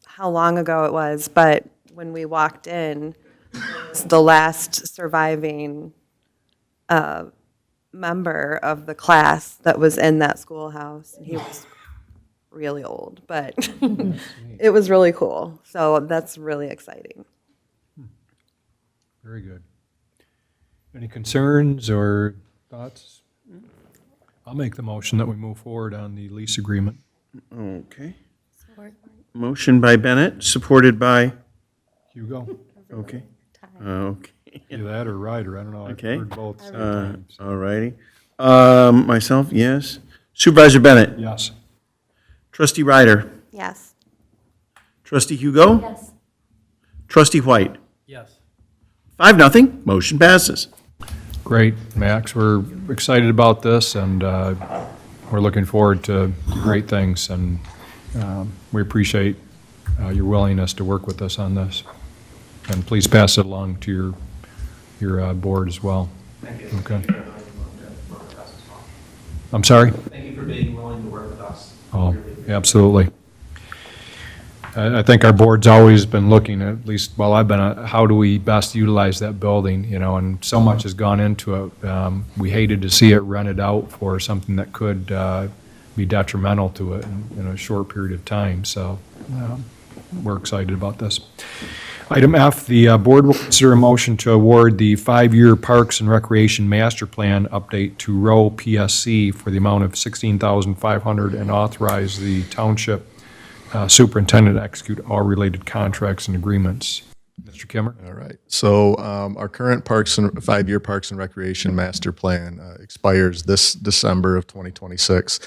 how long ago it was, but when we walked in, it was the last surviving member of the class that was in that schoolhouse, and he was really old, but it was really cool. So that's really exciting. Very good. Any concerns or thoughts? I'll make the motion that we move forward on the lease agreement. Okay. Motion by Bennett, supported by? Hugo? Okay. Okay. Either that or Ryder, I don't know. Okay. I've heard both several times. All righty. Myself, yes. Supervisor Bennett? Yes. Trustee Ryder? Yes. Trustee Hugo? Yes. Trustee White? Yes. 5-0, motion passes. Great, Max. We're excited about this, and we're looking forward to great things, and we appreciate your willingness to work with us on this. And please pass it along to your board as well. Thank you. Okay. Thank you for being willing to work with us as well. I'm sorry? Thank you for being willing to work with us. Oh, absolutely. I think our board's always been looking, at least while I've been, how do we best utilize that building, you know, and so much has gone into it. We hated to see it rented out for something that could be detrimental to it in a short period of time, so we're excited about this. Item F, the board will consider a motion to award the 5-year Parks and Recreation Master Plan update to Row PSC for the amount of $16,500 and authorize the township superintendent to execute all related contracts and agreements. Mr. Kimmer? All right. So our current 5-year Parks and Recreation Master Plan expires this December of 2026.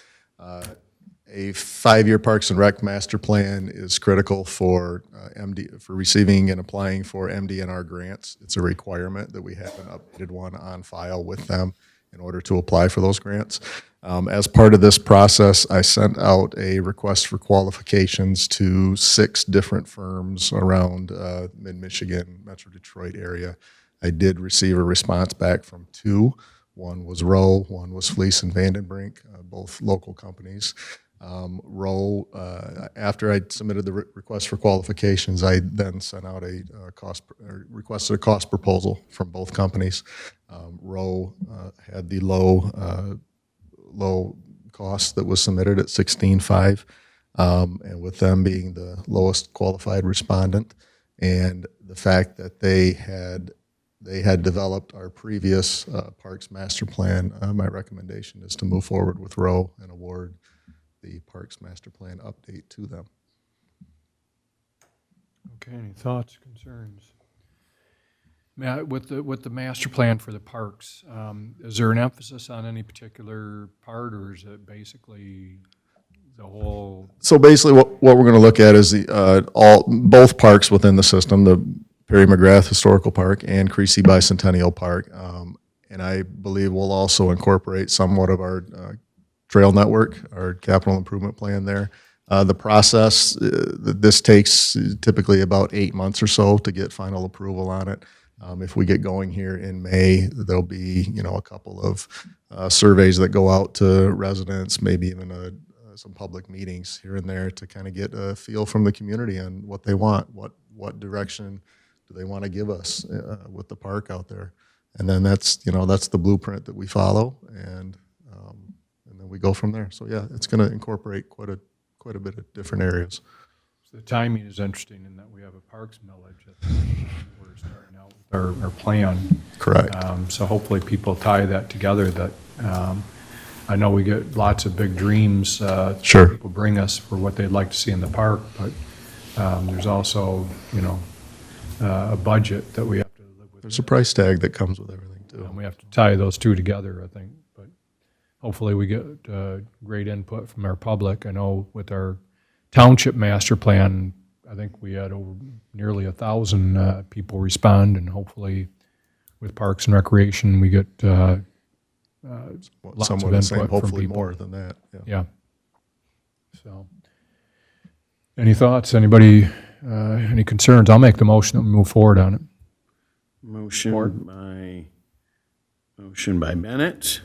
A 5-year Parks and Rec Master Plan is critical for for receiving and applying for MDNR grants. It's a requirement that we have an updated one on file with them in order to apply for those grants. As part of this process, I sent out a request for qualifications to 6 different firms around mid-Michigan, Metro Detroit area. I did receive a response back from 2. One was Rowe, one was Fleece and Vandenbrink, both local companies. Rowe, after I submitted the request for qualifications, I then sent out a requested a cost proposal from both companies. Rowe had the low cost that was submitted at $16,500, and with them being the lowest qualified respondent, and the fact that they had developed our previous Parks Master Plan, my recommendation is to move forward with Rowe and award the Parks Master Plan update to them. Okay, any thoughts, concerns? With the master plan for the parks, is there an emphasis on any particular part, or is it basically the whole? So basically, what we're going to look at is both parks within the system, the Perry McGrath Historical Park and Creasy Bicentennial Park, and I believe we'll also incorporate somewhat of our trail network, our capital improvement plan there. The process, this takes typically about 8 months or so to get final approval on it. If we get going here in May, there'll be, a couple of surveys that go out to residents, maybe even some public meetings here and there to kind of get a feel from the community on what they want, what direction do they want to give us with the park out there. And then that's the blueprint that we follow, and then we go from there. So yeah, it's going to incorporate quite a bit of different areas. So the timing is interesting in that we have a parks millage at the we're starting out with our plan. Correct. So hopefully people tie that together. That I know we get lots of big dreams. Sure. People bring us for what they'd like to see in the park, but there's also a budget that we have to live with. There's a price tag that comes with everything too. And we have to tie those two together, I think. But hopefully we get great input from our public. I know with our Township master plan, I think we had over nearly 1,000 people respond, and hopefully with Parks and Recreation, we get lots Somewhat of the same, input from hopefully people. more than that. Yeah. So, any thoughts? Anybody? Any concerns? I'll make the motion and move forward on it. Motion by Bennett,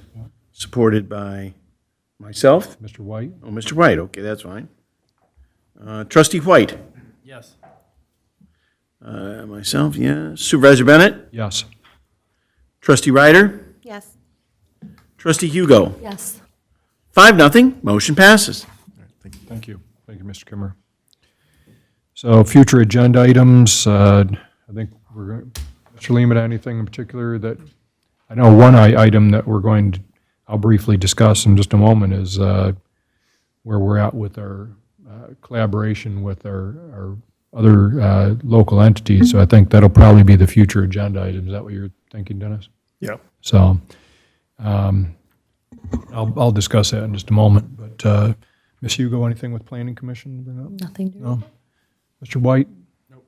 supported by myself. Mr. White? Oh, Mr. White, okay, that's fine. Trustee White? Yes. Myself, yes. Supervisor Bennett? Yes. Trustee Ryder? Yes. Trustee Hugo? Yes. 5-0, motion passes. Thank you. Thank you, Mr. Kimmer. So future agenda items, I think we're going to, Mr. Lehman, anything in particular that, I know one item that I'll briefly discuss in just a moment is where we're at with our collaboration with our other local entities. So I think that'll probably be the future agenda item. Is that what you're thinking, Dennis? Yeah. So I'll discuss that in just a moment. But Ms. Hugo, anything with Planning Commission to bring up? Nothing to No? Mr. White? Nope.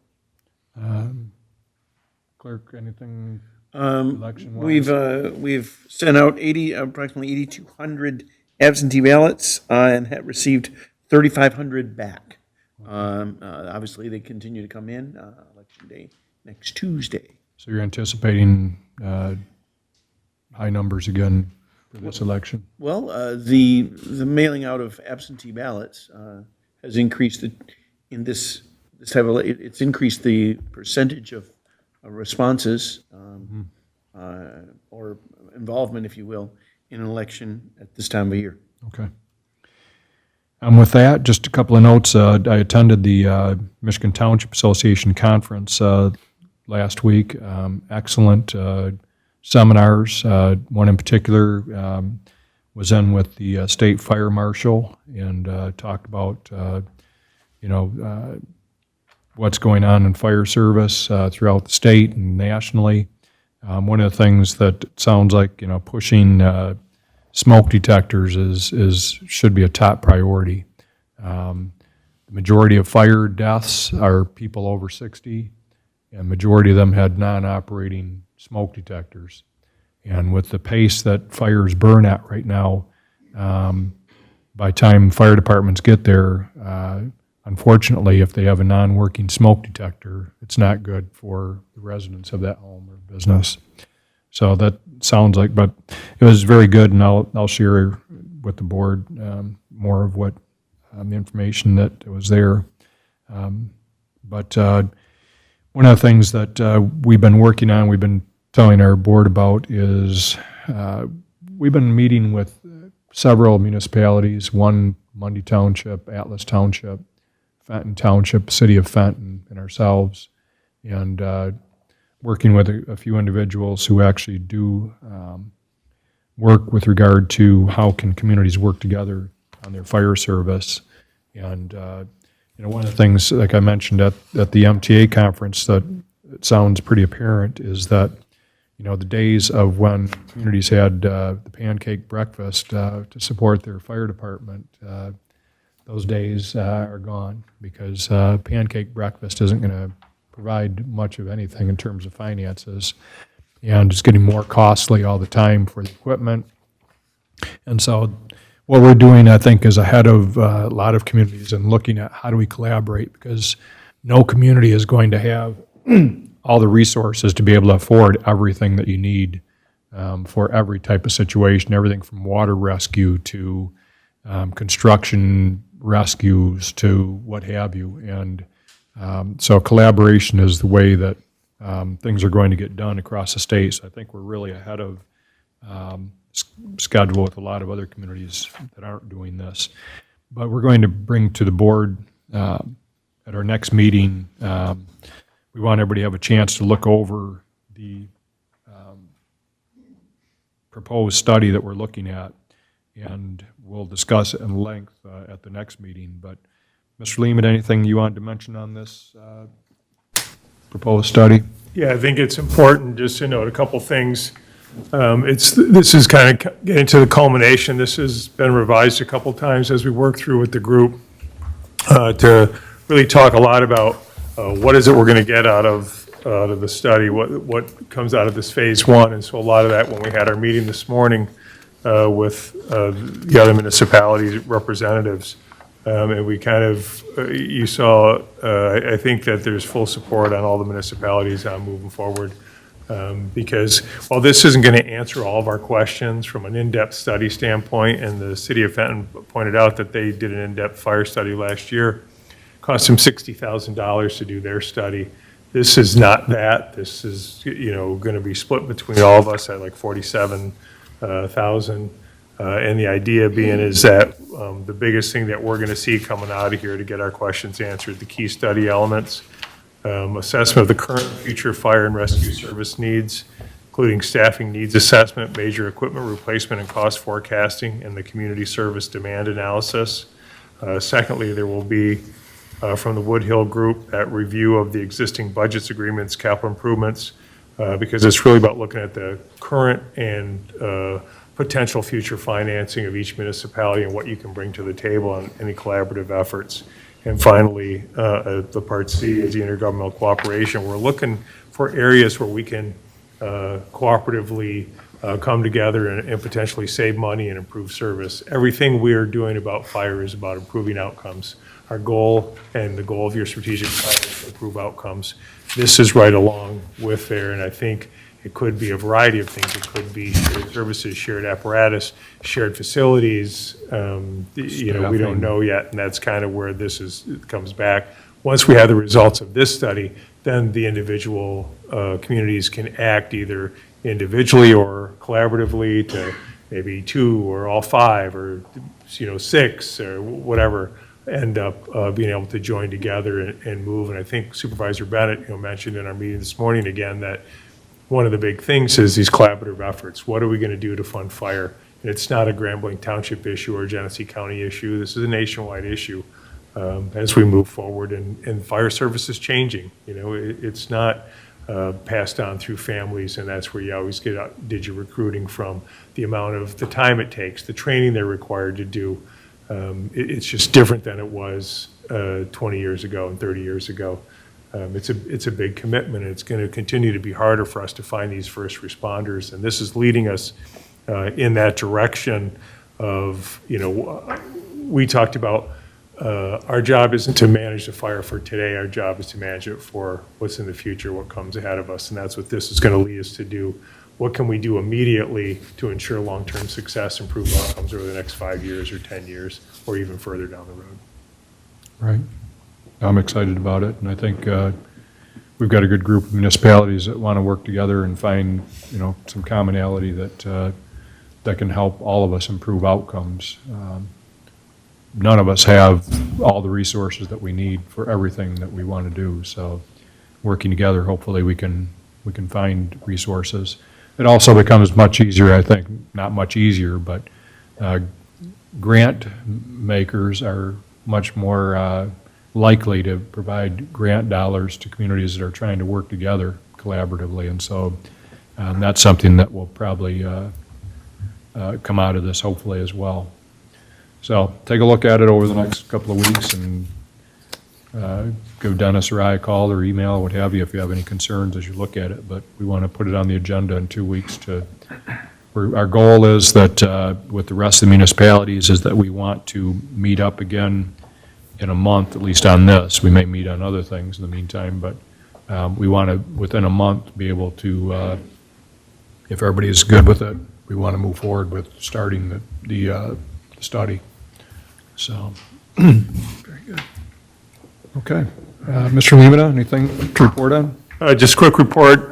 Clerk, anything election-wise? We've sent out approximately 8,200 absentee ballots and have received 3,500 back. Obviously, they continue to come in, election day next Tuesday. So you're anticipating high numbers again for this election? Well, the mailing out of absentee ballots has increased in this type of, it's increased the percentage of responses or involvement, if you will, in an election at this time of year. Okay. With that, just a couple of notes. I attended the Michigan Township Association conference last week. Excellent seminars. One in particular was in with the state fire marshal and talked about, what's going on in fire service throughout the state and nationally. One of the things that it sounds like, pushing smoke detectors should be a top priority. The majority of fire deaths are people over 60, and majority of them had non-operating smoke detectors. And with the pace that fires burn at right now, by the time fire departments get there, unfortunately, if they have a non-working smoke detector, it's not good for the residents of that home or business. So that sounds like, but it was very good, and I'll share with the board more of what the information that was there. But one of the things that we've been working on, we've been telling our board about is we've been meeting with several municipalities, one Mundy Township, Atlas Township, Fenton Township, City of Fenton, and ourselves, and working with a few individuals who actually do work with regard to how can communities work together on their fire service. And one of the things, like I mentioned at the MTA conference, that it sounds pretty apparent is that the days of when communities had the pancake breakfast to support their fire department, those days are gone, because pancake breakfast isn't going to provide much of anything in terms of finances, and it's getting more costly all the time for the equipment. And so what we're doing, I think, is ahead of a lot of communities and looking at how do we collaborate, because no community is going to have all the resources to be able to afford everything that you need for every type of situation, everything from water rescue to construction rescues to what have you. And so collaboration is the way that things are going to get done across the state. So I think we're really ahead of schedule with a lot of other communities that aren't doing this. But we're going to bring to the board at our next meeting, we want everybody to have a chance to look over the proposed study that we're looking at, and we'll discuss it in length at the next meeting. But Mr. Lehman, anything you wanted to mention on this proposed study? Yeah, I think it's important just to note a couple things. This is kind of getting to the culmination. This has been revised a couple times as we work through with the group to really talk a lot about what is it we're going to get out of the study, what comes out of this phase one. And so a lot of that, when we had our meeting this morning with the other municipalities representatives, and we kind of, you saw, I think that there's full support on all the municipalities on moving forward. Because while this isn't going to answer all of our questions from an in-depth study standpoint, and the city of Fenton pointed out that they did an in-depth fire study last year, cost them $60,000 to do their study. This is not that. This is, going to be split between all of us at like $47,000. And the idea being is that the biggest thing that we're going to see coming out of here to get our questions answered, the key study elements, assessment of the current and future fire and rescue service needs, including staffing needs assessment, major equipment replacement and cost forecasting, and the community service demand analysis. Secondly, there will be from the Woodhill Group that review of the existing budgets, agreements, capital improvements, because it's really about looking at the current and potential future financing of each municipality and what you can bring to the table on any collaborative efforts. And finally, the part C is the intergovernmental cooperation. We're looking for areas where we can cooperatively come together and potentially save money and improve service. Everything we are doing about fire is about improving outcomes. Our goal and the goal of your strategic plan is to improve outcomes. This is right along with there, and I think It could be a variety of things. It could be shared services, shared apparatus, shared facilities. We don't know yet, and that's kind of where comes back. Once we have the results of this study, then the individual communities can act either individually or collaboratively to maybe 2 or all 5 or 6 or whatever, end up being able to join together and move. And I think Supervisor Bennett mentioned in our meeting this morning again that one of the big things is these collaborative efforts. What are we going to do to fund fire? And it's not a Grambling Township issue or a Genesee County issue. This is a nationwide issue as we move forward. And fire service is changing. It's not passed on through families, and that's where you always get your recruiting from. The amount of the time it takes, the training they're required to do. It's just different than it was 20 years ago and 30 years ago. It's a big commitment, and it's going to continue to be harder for us to find these first responders. And this is leading us in that direction of, we talked about our job isn't to manage the fire for today. Our job is to manage it for what's in the future, what comes ahead of us. And that's what this is going to lead us to do. What can we do immediately to ensure long-term success, improve outcomes over the next 5 years or 10 years, or even further down the road? Right. I'm excited about it, and I think we've got a good group of municipalities that want to work together and find, some commonality that can help all of us improve outcomes. None of us have all the resources that we need for everything that we want to do, so working together, hopefully we can find resources. It also becomes much easier, I think, not much easier, but grant makers are much more likely to provide grant dollars to communities that are trying to work together collaboratively. And so that's something that will probably come out of this hopefully as well. So take a look at it over the next couple of weeks and give Dennis or I a call or email, or what have you, if you have any concerns as you look at it. But we want to put it on the agenda in 2 weeks our goal is that with the rest of the municipalities is that we want to meet up again in a month, at least on this. We may meet on other things in the meantime, but we want to, within a month, be able to, if everybody is good with it, we want to move forward with starting the study. So, very good. Okay. Mr. Lemata, anything to report on? Just a quick report,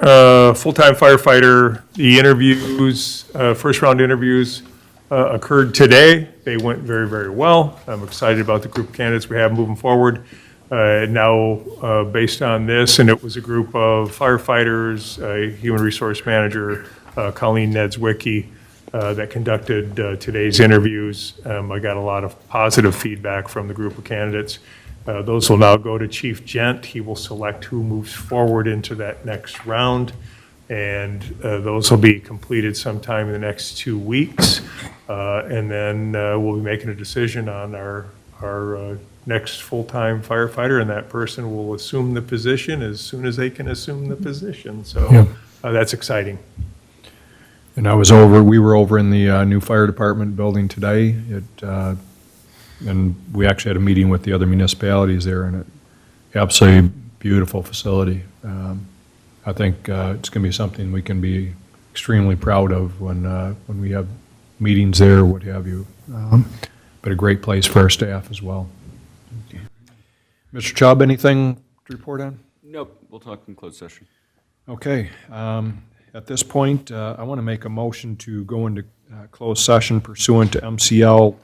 full-time firefighter, the interviews, first round interviews occurred today. They went very, very well. I'm excited about the group of candidates we have moving forward. Now, based on this, and it was a group of firefighters, a human resource manager, Colleen Nedzwicki, that conducted today's interviews. I got a lot of positive feedback from the group of candidates. Those will now go to Chief Gent. He will select who moves forward into that next round, and those will be completed sometime in the next 2 weeks. And then we'll be making a decision on our next full-time firefighter, and that person will assume the position as soon as they can assume the position. So that's exciting. And we were over in the new fire department building today. And we actually had a meeting with the other municipalities there, and it absolutely beautiful facility. I think it's going to be something we can be extremely proud of when we have meetings there, what have you. But a great place for our staff as well. Mr. Chubb, anything to report on? Nope, we'll talk in closed session. Okay. At this point, I want to make a motion to go into closed session pursuant to MCL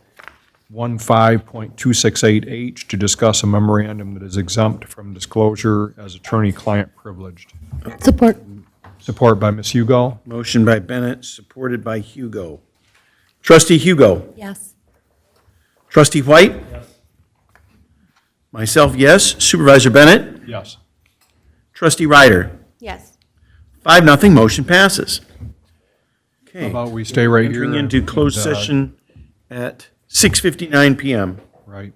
15.268H to discuss a memorandum that is exempt from disclosure as attorney-client privileged. Support. Support by Ms. Hugo. Motion by Bennett, supported by Hugo. Trustee Hugo. Yes. Trustee White. Yes. Myself, yes. Supervisor Bennett. Yes. Trustee Ryder. Yes. 5-0, motion passes. How Okay. about we stay right here? Entering into closed and, session at 6:59 PM. Right.